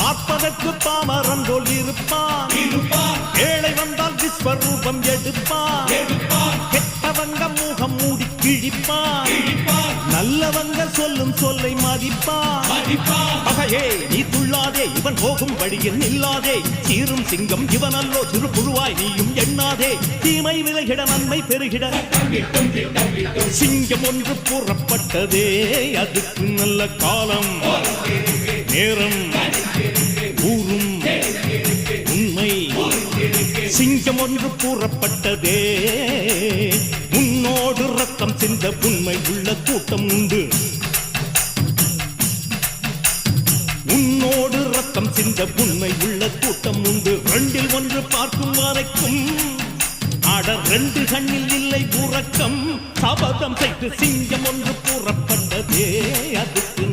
பார்ப்பதற்கு பாமரன் போல் இருப்பான், ஏழை வந்தால் விஸ்வரூபம் எடுப்பான், கெட்டவங்க முகம் மூடி கிழிப்பான், நல்லவங்க சொல்லும் சொல்லை மதிப்பான். பகையே நீ துள்ளாதே, இவன் போகும் வழியில் நில்லாதே, சீரும் சிங்கம் இவன் அல்லோ, சிறு புழுவாய் நீயும் எண்ணாதே, தீமை விலகிட நன்மை பெருகிட சிங்கம் ஒன்று கூறப்பட்டதே, அதுக்கு நல்ல காலம் நேரம் ஊரும் உண்மை. சிங்கம் ஒன்று கூறப்பட்டதே, உன்னோடு ரத்தம் சிந்த உண்மை உள்ள கூட்டம் உண்டு, உன்னோடு ரத்தம் சிந்த உண்மை உள்ள கூட்டம் உண்டு. ரெண்டில் ஒன்று பார்க்கும் வரைக்கும் ஆட ரெண்டு கண்ணில் இல்லை உறக்கம், சபதம் செய்து சிங்கம் ஒன்று கூறப்பட்டதே, அதுக்கு